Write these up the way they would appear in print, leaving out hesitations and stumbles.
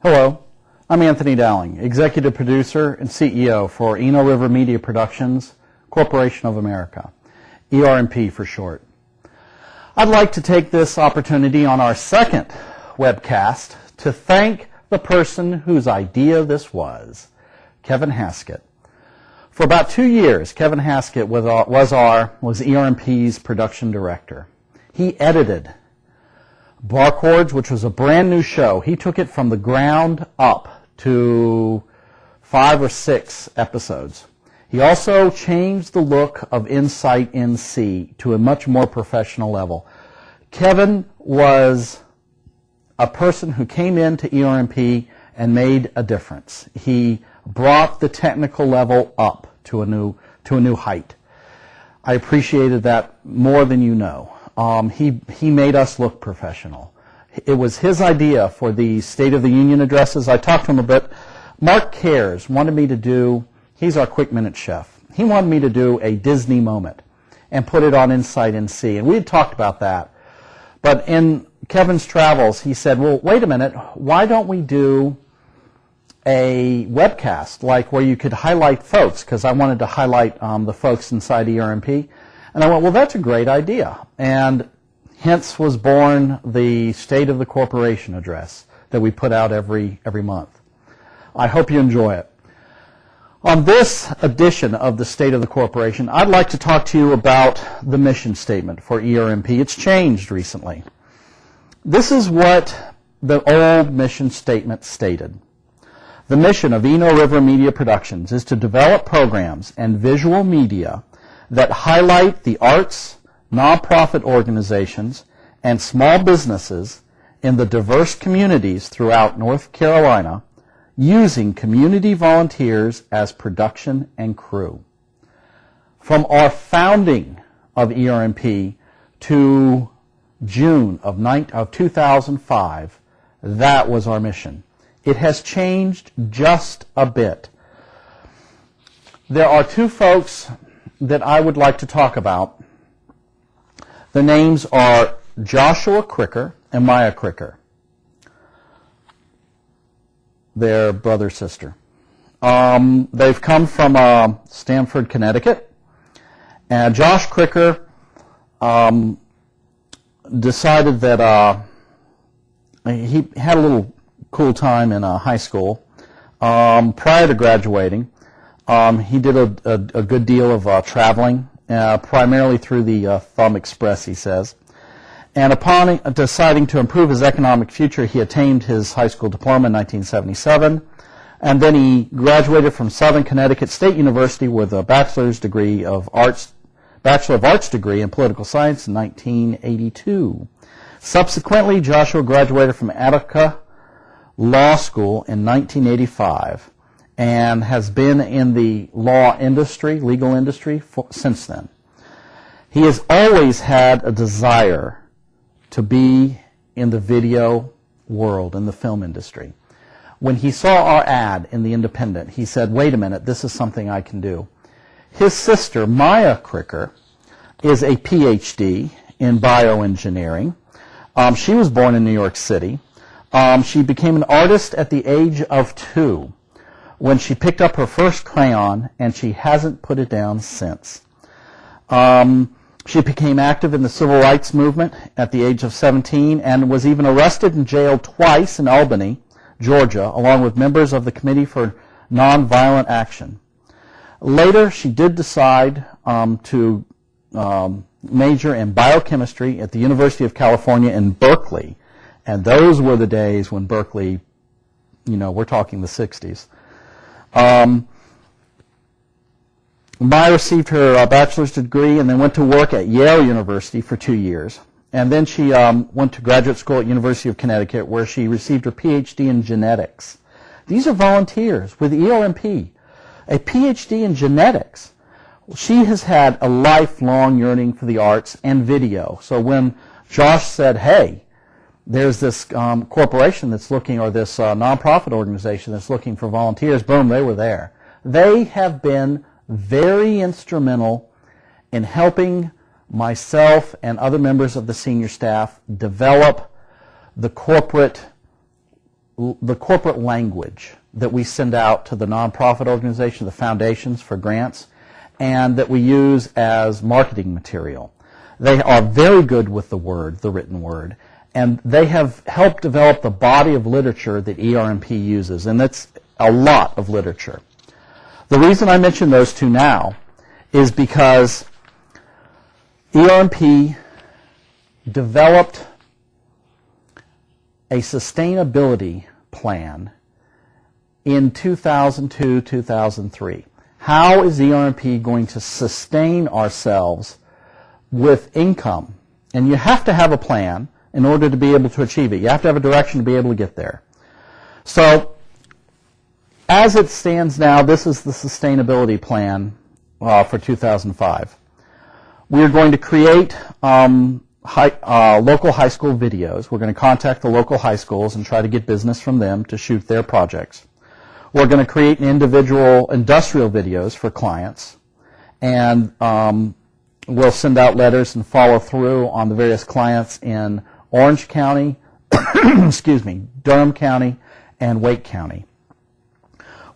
Hello, I'm Anthony Dowling, Executive Producer and CEO for Eno River Media Productions, Corporation of America, ERMP for short. I'd like to take this opportunity on our second webcast to thank the person whose idea this was, Kevin Haskett. For about 2 years, Kevin Haskett was ERMP's production director. He edited Barchords, which was a brand new show. He took it from the ground up to 5 or 6 episodes. He also changed the look of Insight NC to a much more professional level. Kevin was a person who came into ERMP and made a difference. He brought the technical level up to a new height. I appreciated that more than you know. He made us look professional. It was his idea for the State of the Union addresses. I talked to him a bit. Mark Cares wanted me to do, he's our quick minute chef. He wanted me to do a Disney moment and put it on Insight NC. And we had talked about that. But in Kevin's travels, he said, well, wait a minute, why don't we do a webcast, like where you could highlight folks, because I wanted to highlight the folks inside ERMP. And I went, well, that's a great idea. And hence was born the State of the Corporation address that we put out every month. I hope you enjoy it. On this edition of the State of the Corporation, I'd like to talk to you about the mission statement for ERMP. It's changed recently. This is what the old mission statement stated. The mission of Eno River Media Productions is to develop programs and visual media that highlight the arts, nonprofit organizations, and small businesses in the diverse communities throughout North Carolina, using community volunteers as production and crew. From our founding of ERMP to June of 2005, that was our mission. It has changed just a bit. There are 2 folks that I would like to talk about. The names are Joshua Cricker and Maya Cricker. They're brother-sister. They've come from Stamford, Connecticut. And Josh Cricker decided that he had a little cool time in high school. Prior to graduating, he did a good deal of traveling, primarily through the Thumb Express, he says. And upon deciding to improve his economic future, he attained his high school diploma in 1977. And then he graduated from Southern Connecticut State University with a Bachelor of Arts degree in political science in 1982. Subsequently, Joshua graduated from Attica Law School in 1985. And has been in the legal industry since then. He has always had a desire to be in the video world, in the film industry. When he saw our ad in The Independent, he said, wait a minute, this is something I can do. His sister, Maya Cricker, is a PhD in bioengineering. She was born in New York City. She became an artist at the age of 2. When she picked up her first crayon, and she hasn't put it down since. She became active in the civil rights movement at the age of 17 and was even arrested and jailed twice in Albany, Georgia, along with members of the Committee for Nonviolent Action. Later, she did decide to major in biochemistry at the University of California in Berkeley. And those were the days when Berkeley, we're talking the 60s. Maya received her bachelor's degree and then went to work at Yale University for 2 years. And then she went to graduate school at University of Connecticut, where she received her PhD in genetics. These are volunteers with ERMP. A PhD in genetics. She has had a lifelong yearning for the arts and video. So when Josh said, hey, there's this corporation that's looking, or this nonprofit organization that's looking for volunteers, boom, they were there. They have been very instrumental in helping myself and other members of the senior staff develop the corporate the corporate language that we send out to the nonprofit organization, the foundations for grants, and that we use as marketing material. They are very good with the word, the written word, and they have helped develop the body of literature that ERMP uses, and that's a lot of literature. The reason I mention those two now is because ERMP developed a sustainability plan in 2002-2003. How is ERMP going to sustain ourselves with income? And you have to have a plan in order to be able to achieve it. You have to have a direction to be able to get there. So, as it stands now, this is the sustainability plan for 2005. We are going to create local high school videos. We're going to contact the local high schools and try to get business from them to shoot their projects. We're going to create individual industrial videos for clients, and we'll send out letters and follow through on the various clients in Orange County, excuse me, Durham County, and Wake County.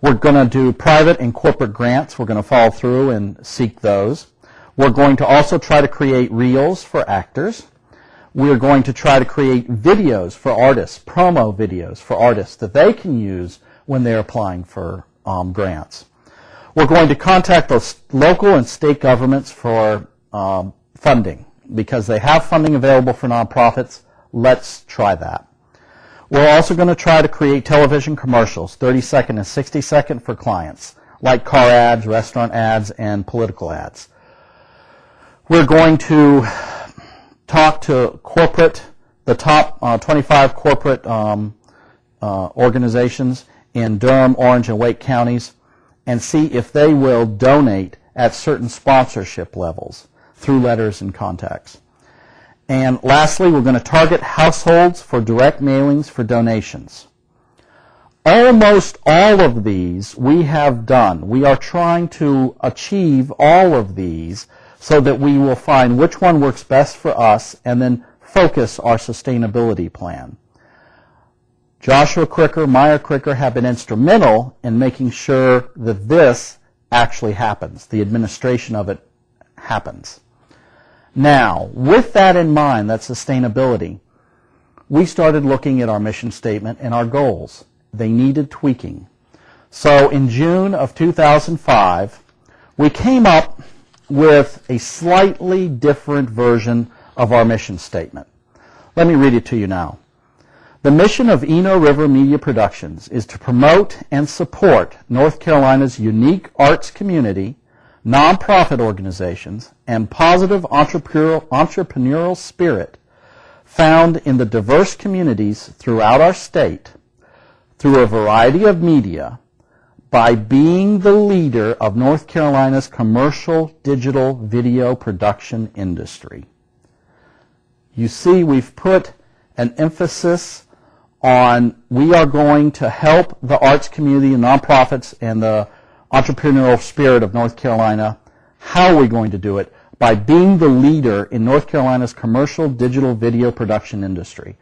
We're going to do private and corporate grants. We're going to follow through and seek those. We're going to also try to create reels for actors. We're going to try to create videos for artists, promo videos for artists that they can use when they're applying for grants. We're going to contact those local and state governments for funding because they have funding available for nonprofits. Let's try that. We're also going to try to create television commercials, 30-second and 60-second for clients, like car ads, restaurant ads, and political ads. We're going to talk to the top 25 corporate organizations in Durham, Orange, and Wake counties and see if they will donate at certain sponsorship levels through letters and contacts. And lastly, we're going to target households for direct mailings for donations. Almost all of these we have done. We are trying to achieve all of these so that we will find which one works best for us and then focus our sustainability plan. Joshua Cricker, Meyer Cricker have been instrumental in making sure that this actually happens. The administration of it happens. Now, with that in mind, that sustainability, we started looking at our mission statement and our goals. They needed tweaking. So in June of 2005, we came up with a slightly different version of our mission statement. Let me read it to you now. The mission of Eno River Media Productions is to promote and support North Carolina's unique arts community, nonprofit organizations, and positive entrepreneurial spirit found in the diverse communities throughout our state through a variety of media by being the leader of North Carolina's commercial digital video production industry. You see, we've put an emphasis on we are going to help the arts community and nonprofits and the entrepreneurial spirit of North Carolina. How are we going to do it? By being the leader in North Carolina's commercial digital video production industry.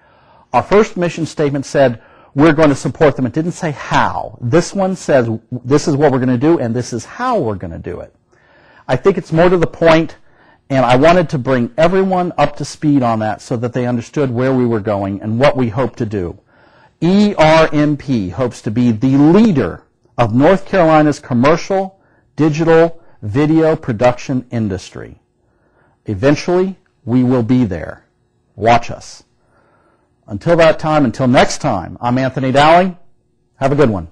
Our first mission statement said we're going to support them. It didn't say how. This one says this is what we're going to do and this is how we're going to do it. I think it's more to the point, and I wanted to bring everyone up to speed on that so that they understood where we were going and what we hope to do. ERMP hopes to be the leader of North Carolina's commercial digital video production industry. Eventually, we will be there. Watch us. Until that time, until next time, I'm Anthony Dowling. Have a good one.